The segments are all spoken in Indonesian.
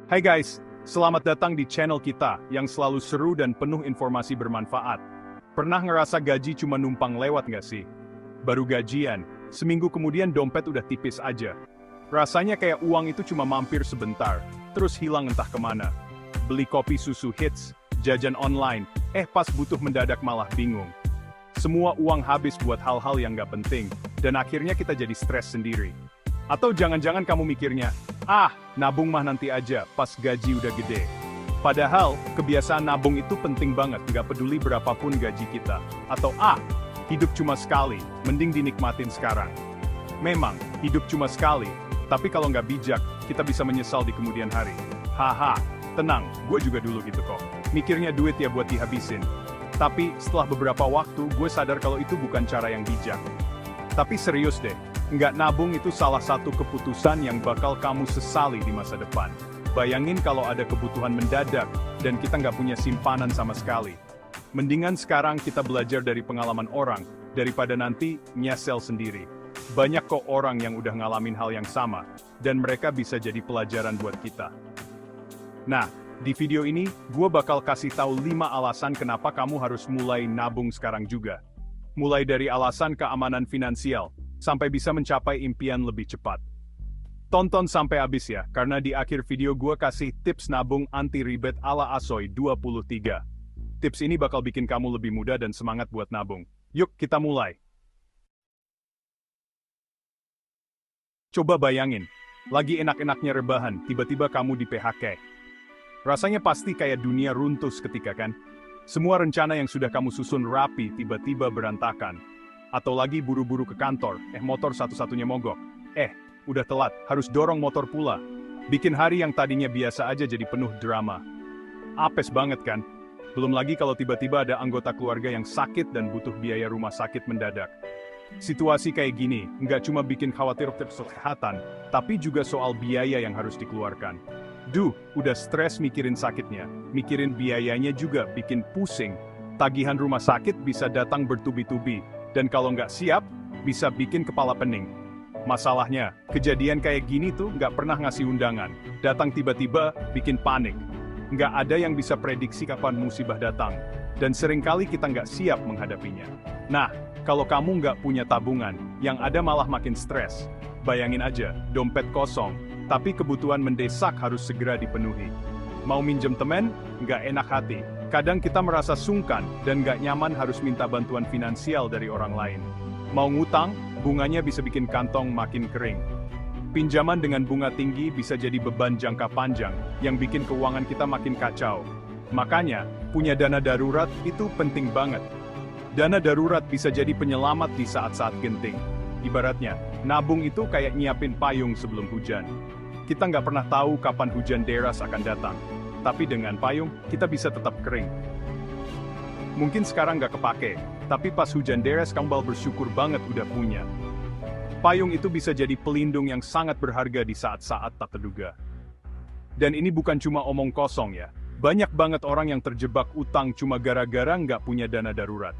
Hai guys, selamat datang di channel kita yang selalu seru dan penuh informasi bermanfaat. Pernah ngerasa gaji cuma numpang lewat nggak sih? Baru gajian, seminggu kemudian dompet udah tipis aja. Rasanya kayak uang itu cuma mampir sebentar, terus hilang entah kemana. Beli kopi susu hits, jajan online, pas butuh mendadak malah bingung. Semua uang habis buat hal-hal yang nggak penting, dan akhirnya kita jadi stres sendiri. Atau jangan-jangan kamu mikirnya, nabung mah nanti aja, pas gaji udah gede. Padahal, kebiasaan nabung itu penting banget, nggak peduli berapapun gaji kita. Atau hidup cuma sekali, mending dinikmatin sekarang. Memang, hidup cuma sekali, tapi kalau nggak bijak, kita bisa menyesal di kemudian hari. Haha, tenang, gue juga dulu gitu kok. Mikirnya duit ya buat dihabisin. Tapi, setelah beberapa waktu, gue sadar kalau itu bukan cara yang bijak. Tapi serius deh, nggak nabung itu salah satu keputusan yang bakal kamu sesali di masa depan. Bayangin kalau ada kebutuhan mendadak, dan kita nggak punya simpanan sama sekali. Mendingan sekarang kita belajar dari pengalaman orang, daripada nanti nyesel sendiri. Banyak kok orang yang udah ngalamin hal yang sama, dan mereka bisa jadi pelajaran buat kita. Nah, di video ini, gue bakal kasih tahu 5 alasan kenapa kamu harus mulai nabung sekarang juga. Mulai dari alasan keamanan finansial, sampai bisa mencapai impian lebih cepat. Tonton sampai habis ya, karena di akhir video gue kasih tips nabung anti ribet ala Asoy 23. Tips ini bakal bikin kamu lebih mudah dan semangat buat nabung. Yuk kita mulai. Coba bayangin, lagi enak-enaknya rebahan, tiba-tiba kamu di PHK. Rasanya pasti kayak dunia runtuh seketika kan? Semua rencana yang sudah kamu susun rapi tiba-tiba berantakan. Atau lagi buru-buru ke kantor, motor satu-satunya mogok. Udah telat, harus dorong motor pula. Bikin hari yang tadinya biasa aja jadi penuh drama. Apes banget kan? Belum lagi kalau tiba-tiba ada anggota keluarga yang sakit dan butuh biaya rumah sakit mendadak. Situasi kayak gini, nggak cuma bikin khawatir kesehatan, tapi juga soal biaya yang harus dikeluarkan. Udah stres mikirin sakitnya, mikirin biayanya juga bikin pusing. Tagihan rumah sakit bisa datang bertubi-tubi, dan kalau nggak siap, bisa bikin kepala pening. Masalahnya, kejadian kayak gini tuh nggak pernah ngasih undangan, datang tiba-tiba, bikin panik. Nggak ada yang bisa prediksi kapan musibah datang, dan seringkali kita nggak siap menghadapinya. Nah, kalau kamu nggak punya tabungan, yang ada malah makin stres. Bayangin aja, dompet kosong, tapi kebutuhan mendesak harus segera dipenuhi. Mau minjem temen? Nggak enak hati. Kadang kita merasa sungkan dan nggak nyaman harus minta bantuan finansial dari orang lain. Mau ngutang, bunganya bisa bikin kantong makin kering. Pinjaman dengan bunga tinggi bisa jadi beban jangka panjang, yang bikin keuangan kita makin kacau. Makanya, punya dana darurat itu penting banget. Dana darurat bisa jadi penyelamat di saat-saat genting. Ibaratnya, nabung itu kayak nyiapin payung sebelum hujan. Kita nggak pernah tahu kapan hujan deras akan datang. Tapi dengan payung, kita bisa tetap kering. Mungkin sekarang nggak kepake, tapi pas hujan deras kamu bakal bersyukur banget udah punya. Payung itu bisa jadi pelindung yang sangat berharga di saat-saat tak terduga. Dan ini bukan cuma omong kosong ya. Banyak banget orang yang terjebak utang cuma gara-gara nggak punya dana darurat.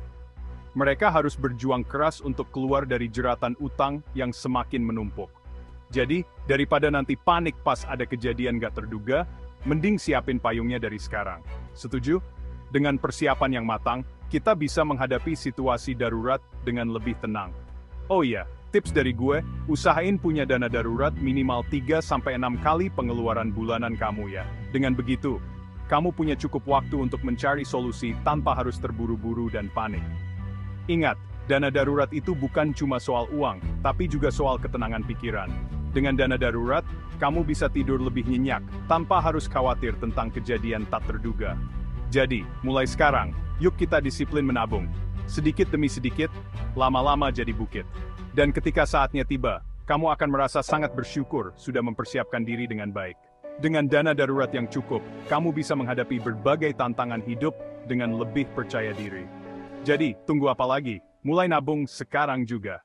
Mereka harus berjuang keras untuk keluar dari jeratan utang yang semakin menumpuk. Jadi, daripada nanti panik pas ada kejadian nggak terduga, mending siapin payungnya dari sekarang. Setuju? Dengan persiapan yang matang, kita bisa menghadapi situasi darurat dengan lebih tenang. Oh iya, tips dari gue, usahain punya dana darurat minimal 3-6 kali pengeluaran bulanan kamu ya. Dengan begitu, kamu punya cukup waktu untuk mencari solusi tanpa harus terburu-buru dan panik. Ingat, dana darurat itu bukan cuma soal uang, tapi juga soal ketenangan pikiran. Dengan dana darurat, kamu bisa tidur lebih nyenyak, tanpa harus khawatir tentang kejadian tak terduga. Jadi, mulai sekarang, yuk kita disiplin menabung. Sedikit demi sedikit, lama-lama jadi bukit. Dan ketika saatnya tiba, kamu akan merasa sangat bersyukur sudah mempersiapkan diri dengan baik. Dengan dana darurat yang cukup, kamu bisa menghadapi berbagai tantangan hidup dengan lebih percaya diri. Jadi, tunggu apa lagi? Mulai nabung sekarang juga.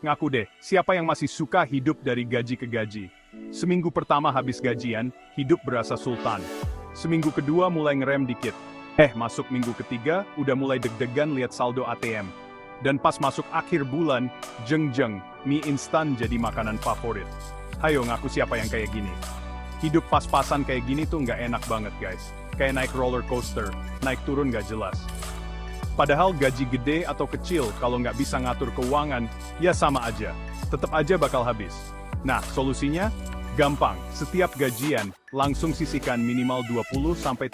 Ngaku deh, siapa yang masih suka hidup dari gaji ke gaji? Seminggu pertama habis gajian, hidup berasa sultan. Seminggu kedua mulai ngerem dikit. Masuk minggu ketiga, udah mulai deg-degan lihat saldo ATM. Dan pas masuk akhir bulan, jeng-jeng, mie instan jadi makanan favorit. Hayo ngaku siapa yang kayak gini. Hidup pas-pasan kayak gini tuh nggak enak banget guys. Kayak naik roller coaster, naik turun nggak jelas. Padahal gaji gede atau kecil kalau nggak bisa ngatur keuangan, ya sama aja. Tetap aja bakal habis. Nah, solusinya? Gampang, setiap gajian, langsung sisihkan minimal 20-30%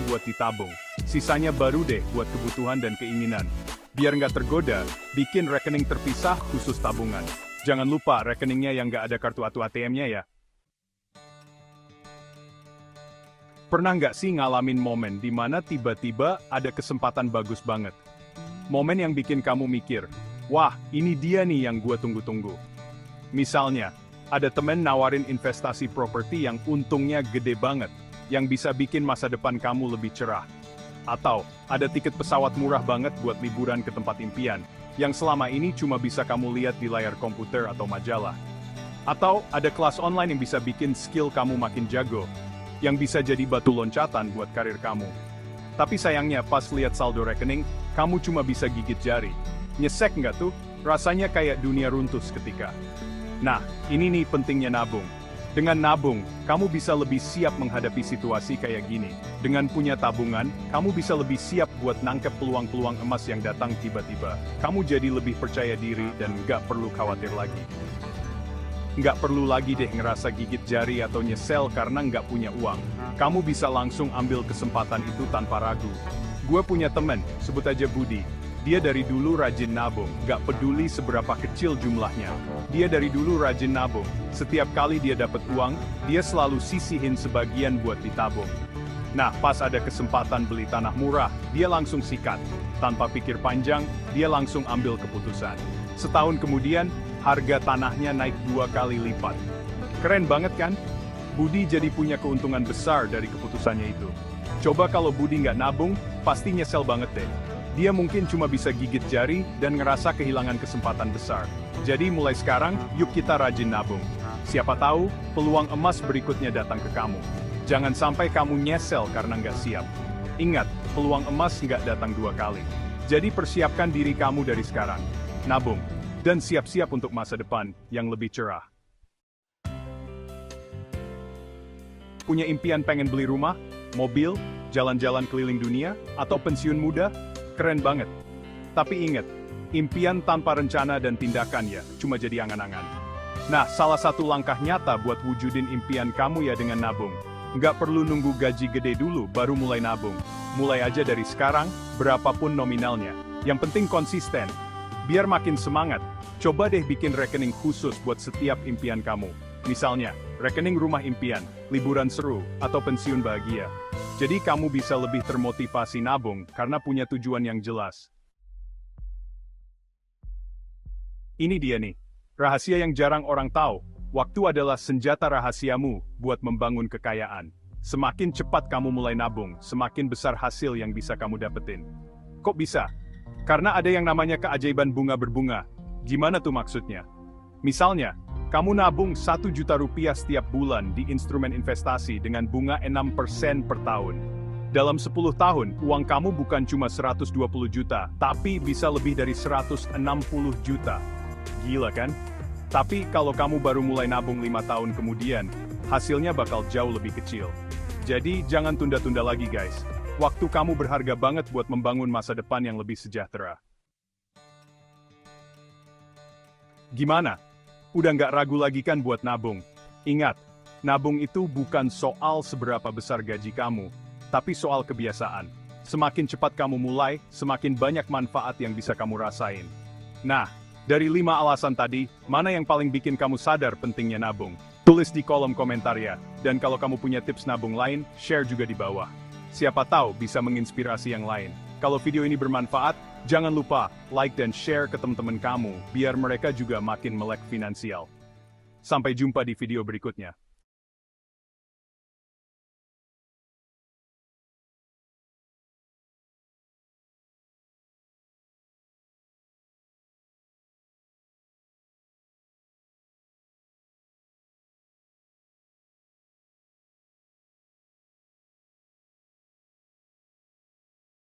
buat ditabung. Sisanya baru deh buat kebutuhan dan keinginan. Biar nggak tergoda, bikin rekening terpisah khusus tabungan. Jangan lupa rekeningnya yang nggak ada kartu atau ATM-nya ya. Pernah nggak sih ngalamin momen di mana tiba-tiba ada kesempatan bagus banget? Momen yang bikin kamu mikir, wah ini dia nih yang gua tunggu-tunggu. Misalnya, ada temen nawarin investasi properti yang untungnya gede banget, yang bisa bikin masa depan kamu lebih cerah. Atau, ada tiket pesawat murah banget buat liburan ke tempat impian, yang selama ini cuma bisa kamu lihat di layar komputer atau majalah. Atau, ada kelas online yang bisa bikin skill kamu makin jago, yang bisa jadi batu loncatan buat karir kamu. Tapi sayangnya pas lihat saldo rekening, kamu cuma bisa gigit jari. Nyesek nggak tuh? Rasanya kayak dunia runtuh seketika. Nah, ini nih pentingnya nabung. Dengan nabung, kamu bisa lebih siap menghadapi situasi kayak gini. Dengan punya tabungan, kamu bisa lebih siap buat nangkep peluang-peluang emas yang datang tiba-tiba. Kamu jadi lebih percaya diri dan nggak perlu khawatir lagi. Nggak perlu lagi deh ngerasa gigit jari atau nyesel karena nggak punya uang. Kamu bisa langsung ambil kesempatan itu tanpa ragu. Gue punya temen, sebut aja Budi. Dia dari dulu rajin nabung, nggak peduli seberapa kecil jumlahnya. Dia dari dulu rajin nabung. Setiap kali dia dapat uang, dia selalu sisihin sebagian buat ditabung. Nah, pas ada kesempatan beli tanah murah, dia langsung sikat. Tanpa pikir panjang, dia langsung ambil keputusan. Setahun kemudian, harga tanahnya naik 2 kali lipat. Keren banget kan? Budi jadi punya keuntungan besar dari keputusannya itu. Coba kalau Budi nggak nabung, pasti nyesel banget deh. Dia mungkin cuma bisa gigit jari dan ngerasa kehilangan kesempatan besar. Jadi mulai sekarang, yuk kita rajin nabung. Siapa tahu, peluang emas berikutnya datang ke kamu. Jangan sampai kamu nyesel karena nggak siap. Ingat, peluang emas nggak datang 2 kali. Jadi persiapkan diri kamu dari sekarang. Nabung. Dan siap-siap untuk masa depan yang lebih cerah. Punya impian pengen beli rumah, mobil, jalan-jalan keliling dunia, atau pensiun muda? Keren banget. Tapi ingat, impian tanpa rencana dan tindakan ya, cuma jadi angan-angan. Nah, salah satu langkah nyata buat wujudin impian kamu ya dengan nabung. Nggak perlu nunggu gaji gede dulu baru mulai nabung. Mulai aja dari sekarang, berapapun nominalnya. Yang penting konsisten. Biar makin semangat, coba deh bikin rekening khusus buat setiap impian kamu. Misalnya, rekening rumah impian, liburan seru, atau pensiun bahagia. Jadi kamu bisa lebih termotivasi nabung karena punya tujuan yang jelas. Ini dia nih, rahasia yang jarang orang tahu. Waktu adalah senjata rahasiamu buat membangun kekayaan. Semakin cepat kamu mulai nabung, semakin besar hasil yang bisa kamu dapetin. Kok bisa? Karena ada yang namanya keajaiban bunga berbunga. Gimana tuh maksudnya? Misalnya, kamu nabung 1 juta rupiah setiap bulan di instrumen investasi dengan bunga 6% per tahun. Dalam 10 tahun, uang kamu bukan cuma 120 juta, tapi bisa lebih dari 160 juta. Gila kan? Tapi kalau kamu baru mulai nabung 5 tahun kemudian, hasilnya bakal jauh lebih kecil. Jadi jangan tunda-tunda lagi guys. Waktu kamu berharga banget buat membangun masa depan yang lebih sejahtera. Gimana? Udah nggak ragu lagi kan buat nabung? Ingat, nabung itu bukan soal seberapa besar gaji kamu, tapi soal kebiasaan. Semakin cepat kamu mulai, semakin banyak manfaat yang bisa kamu rasain. Nah, dari 5 alasan tadi, mana yang paling bikin kamu sadar pentingnya nabung? Tulis di kolom komentar ya. Dan kalau kamu punya tips nabung lain, share juga di bawah. Siapa tahu bisa menginspirasi yang lain. Kalau video ini bermanfaat, jangan lupa like dan share ke teman-teman kamu, biar mereka juga makin melek finansial. Sampai jumpa di video berikutnya.